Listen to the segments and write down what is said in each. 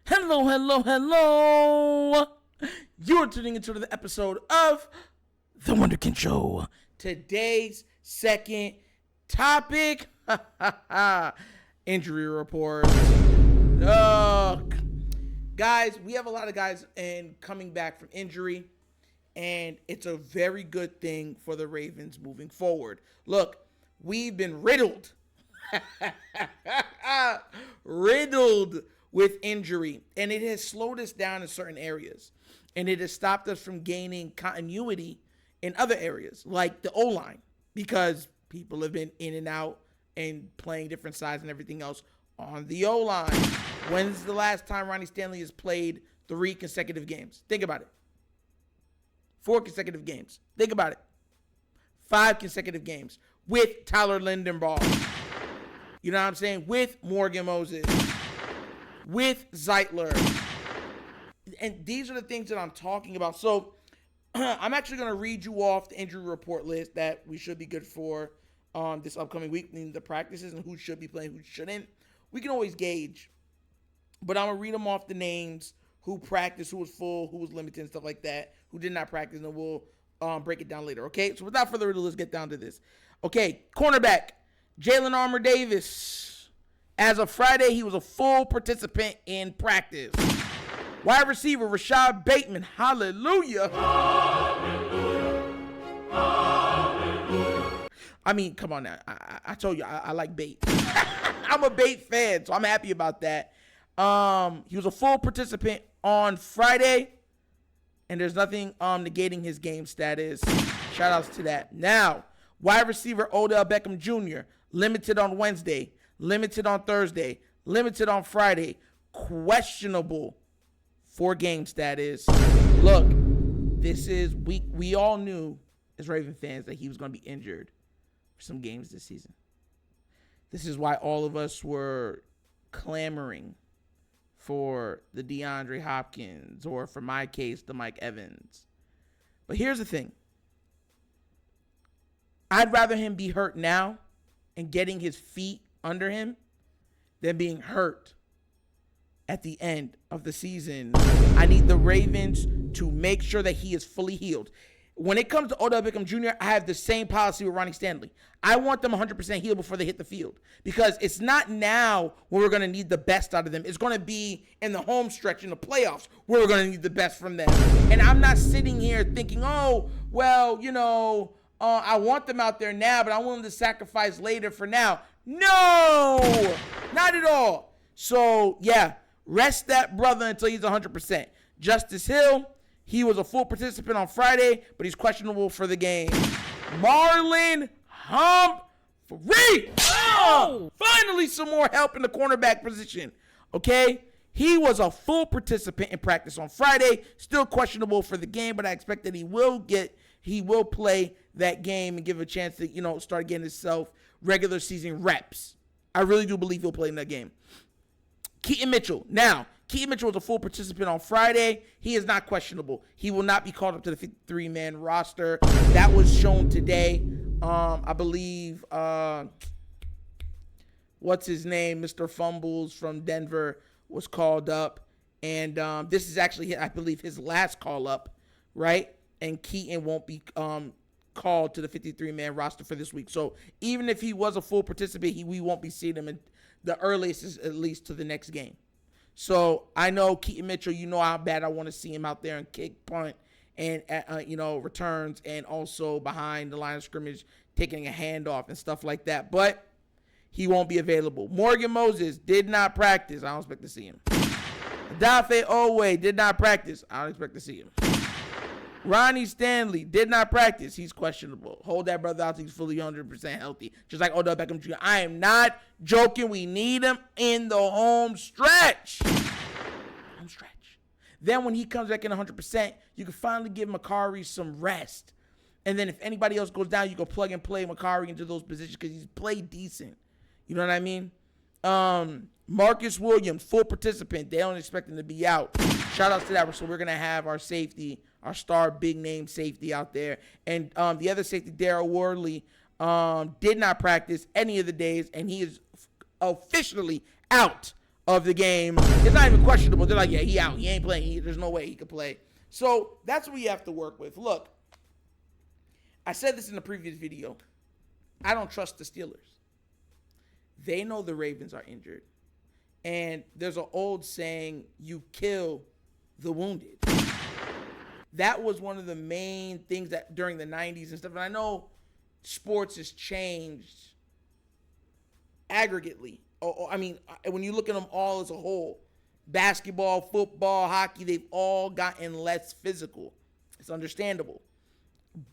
Hello, hello, hello. You're tuning into the episode of The Wunderkind Show. Today's second topic, injury report. Guys, we have a lot of guys coming back from injury, and it's a very good thing for the Ravens moving forward. Look, we've been riddled with injury, and it has slowed us down in certain areas, and it has stopped us from gaining continuity in other areas, like the O-line, because people have been in and out and playing different sides and everything else on the O-line. When's the last time Ronnie Stanley has played 3 consecutive games? Think about it. 4 consecutive games. Think about it. 5 consecutive games with Tyler Lindenbaugh. You know what I'm saying? With Morgan Moses. With Zeitler. And these are the things that I'm talking about. So I'm actually going to read you off the injury report list that we should be good for this upcoming week, meaning the practices and who should be playing, who shouldn't. We can always gauge. But I'm going to read them off the names, who practiced, who was full, who was limited, and stuff like that, who did not practice, and we'll break it down later, okay? So without further ado, let's get down to this. Okay, cornerback, Jalen Armour Davis. As of Friday, he was a full participant in practice. Wide receiver, Rashod Bateman. Hallelujah. Hallelujah. Hallelujah. I mean, come on now. I told you, I like bait. I'm a bait fan, so I'm happy about that. He was a full participant on Friday, and there's nothing negating his game status. Shout outs to that. Now, wide receiver Odell Beckham Jr., limited on Wednesday, limited on Thursday, limited on Friday, questionable for game status. Look, this is we all knew as Raven fans that he was going to be injured for some games this season. This is why all of us were clamoring for the DeAndre Hopkins, or for my case, the Mike Evans. But here's the thing. I'd rather him be hurt now and getting his feet under him than being hurt at the end of the season. I need the Ravens to make sure that he is fully healed. When it comes to Odell Beckham Jr., I have the same policy with Ronnie Stanley. I want them 100% healed before they hit the field, because it's not now where we're going to need the best out of them. It's going to be in the home stretch in the playoffs where we're going to need the best from them. And I'm not sitting here thinking, I want them out there now, but I want them to sacrifice later for now. No, not at all. So, yeah, rest that brother until he's 100%. Justice Hill, he was a full participant on Friday, but he's questionable for the game. Marlon Humphrey. Finally some more help in the cornerback position. Okay? He was a full participant in practice on Friday, still questionable for the game, but I expect that he will play that game and give a chance to, start getting himself regular season reps. I really do believe he'll play in that game. Keaton Mitchell. Now, Keaton Mitchell was a full participant on Friday. He is not questionable. He will not be called up to the 53-man roster. That was shown today. I believe, what's his name? Mr. Fumbles from Denver was called up. And this is actually, I believe, his last call up, right? And Keaton won't be called to the 53-man roster for this week. So even if he was a full participant, we won't be seeing him in the earliest is at least to the next game. So I know Keaton Mitchell, you know how bad I want to see him out there and kick, punt, and returns, and also behind the line of scrimmage taking a handoff and stuff like that. But he won't be available. Morgan Moses did not practice. I don't expect to see him. Dafe Owe did not practice. I don't expect to see him. Ronnie Stanley did not practice. He's questionable. Hold that brother out till he's fully 100% healthy. Just like Odell Beckham Jr. I am not joking. We need him in the home stretch. Home stretch. Then when he comes back in 100%, you can finally give Makari some rest. And then if anybody else goes down, you can plug and play Makari into those positions because he's played decent. You know what I mean? Marcus Williams, full participant. They don't expect him to be out. Shout out to that. So we're going to have our safety, our star big name safety out there. And the other safety, Darryl Worley, did not practice any of the days, and he is officially out of the game. It's not even questionable. They're like, yeah, he out. He ain't playing. There's no way he could play. So that's what we have to work with. Look, I said this in the previous video. I don't trust the Steelers. They know the Ravens are injured. And there's an old saying, you kill the wounded. That was one of the main things that during the 90s and stuff. And I know sports has changed aggregately. I mean, when you look at them all as a whole, basketball, football, hockey, they've all gotten less physical. It's understandable.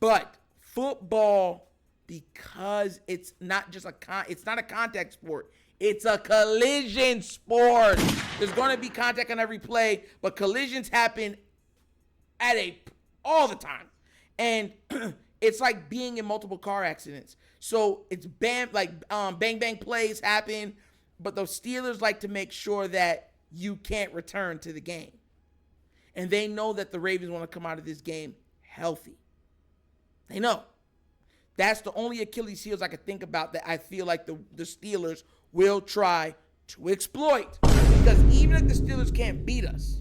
But football, because it's not just it's not a contact sport. It's a collision sport. There's going to be contact on every play, but collisions happen all the time. And it's like being in multiple car accidents. So it's bang bang plays happen, but the Steelers like to make sure that you can't return to the game. And they know that the Ravens want to come out of this game healthy. They know. That's the only Achilles heels I could think about that I feel like the Steelers will try to exploit. Because even if the Steelers can't beat us,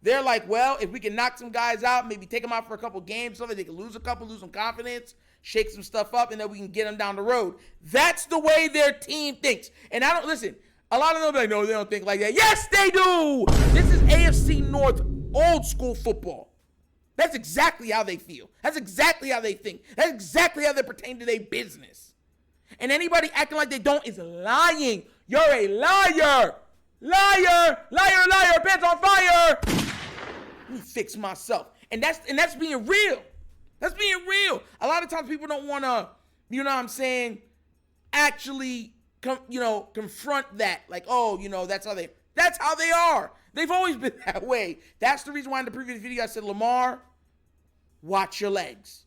they're like, well, if we can knock some guys out, maybe take them out for a couple games, so that they can lose some confidence, shake some stuff up, and then we can get them down the road. That's the way their team thinks. And I don't, listen, a lot of them are like, no, they don't think like that. Yes, they do. This is AFC North old school football. That's exactly how they feel. That's exactly how they think. That's exactly how they pertain to their business. And anybody acting like they don't is lying. You're a liar. Liar, liar, liar, pants on fire. Let me fix myself. And that's being real. That's being real. A lot of times people don't want to, you know what I'm saying, actually confront that. Like, oh, that's how they are. They've always been that way. That's the reason why in the previous video I said, Lamar, watch your legs.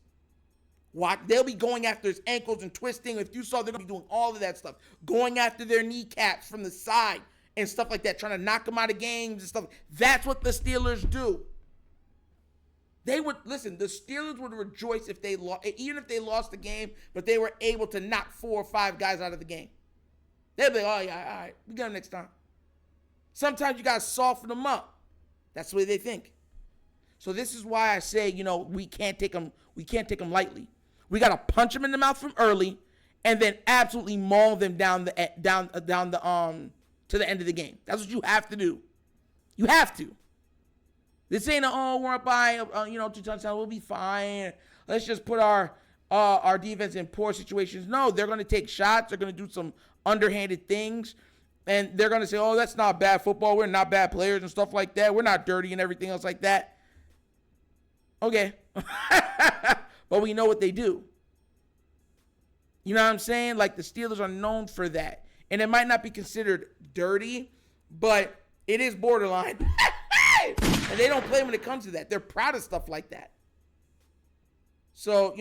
They'll be going after his ankles and twisting. If you saw, they're going to be doing all of that stuff. Going after their kneecaps from the side and stuff like that, trying to knock them out of games and stuff. That's what the Steelers do. The Steelers would rejoice if they lost, even if they lost the game, but they were able to knock 4 or 5 guys out of the game. They'd be like, oh, yeah, all right, we got them next time. Sometimes you got to soften them up. That's the way they think. So this is why I say, we can't take them lightly. We got to punch them in the mouth from early and then absolutely maul them down to the end of the game. That's what you have to do. You have to. This ain't we're up by 2 touchdowns, we'll be fine. Let's just put our defense in poor situations. No, they're going to take shots. They're going to do some underhanded things. And they're going to say, oh, that's not bad football. We're not bad players and stuff like that. We're not dirty and everything else like that. Okay. But we know what they do. You know what I'm saying? Like, the Steelers are known for that. And it might not be considered dirty, but it is borderline. And they don't play when it comes to that. They're proud of stuff like that. So,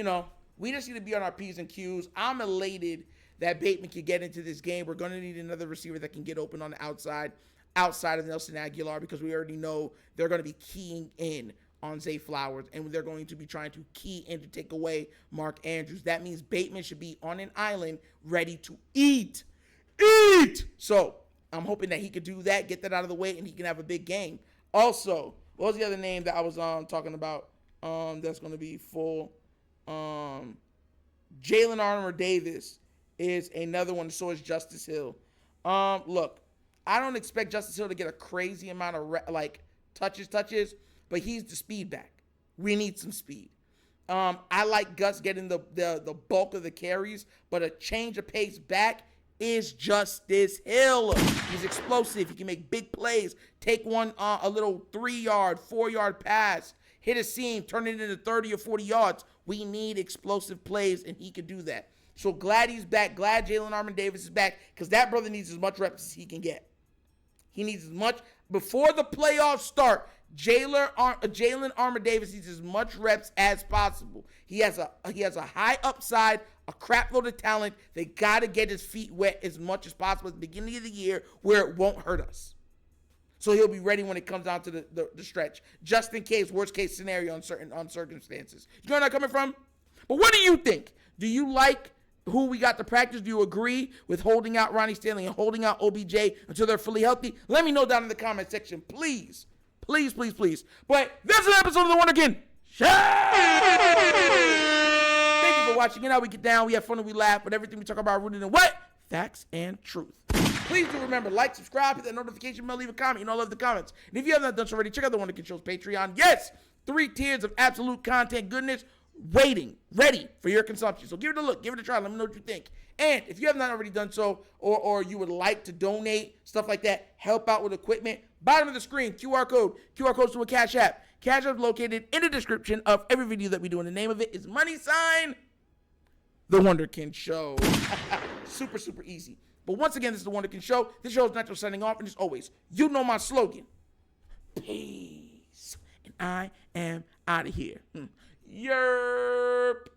we just need to be on our P's and Q's. I'm elated that Bateman can get into this game. We're going to need another receiver that can get open on the outside of Nelson Aguilar, because we already know they're going to be keying in on Zay Flowers, and they're going to be trying to key in to take away Mark Andrews. That means Bateman should be on an island ready to eat. So I'm hoping that he could do that, get that out of the way, and he can have a big game. Also, what was the other name that I was talking about that's going to be full? Jalen Armour-Davis is another one. So is Justice Hill. Look, I don't expect Justice Hill to get a crazy amount of touches, but he's the speed back. We need some speed. I like Gus getting the bulk of the carries, but a change of pace back is Justice Hill. He's explosive. He can make big plays. Take one, a little 3-yard, 4-yard pass, hit a seam, turn it into 30 or 40 yards. We need explosive plays, and he can do that. So glad he's back. Glad Jalen Armour-Davis is back, because that brother needs as much reps as he can get. He needs as much. Before the playoffs start, Jalen Armour-Davis needs as much reps as possible. He has a high upside, a crap load of talent. They got to get his feet wet as much as possible at the beginning of the year where it won't hurt us. So he'll be ready when it comes down to the stretch, just in case, worst case scenario on circumstances. You know where I'm coming from? But what do you think? Do you like who we got to practice. Do you agree with holding out Ronnie Stanley and holding out OBJ until they're fully healthy? Let me know down in the comment section, please. Please, please, please. But that's an episode of the Wonder Kid Show. Thank you for watching. And how we get down, we have fun and we laugh, but everything we talk about rooted in what? Facts and truth. Please do remember, like, subscribe, hit that notification bell, leave a comment. You know I love the comments. And if you have not done so already, check out the Wonder Kid Show's Patreon. Yes, 3 tiers of absolute content goodness waiting, ready for your consumption. So give it a look, give it a try. Let me know what you think. And if you have not already done so, or you would like to donate, stuff like that, help out with equipment, bottom of the screen, QR codes to a Cash App. Cash App is located in the description of every video that we do, and the name of it is The Wonder Kid Show. Super, super easy. But once again, this is The Wonder Kid Show. This show is not just signing off, and as always, you know my slogan. Peace. And I am out of here. Yerp.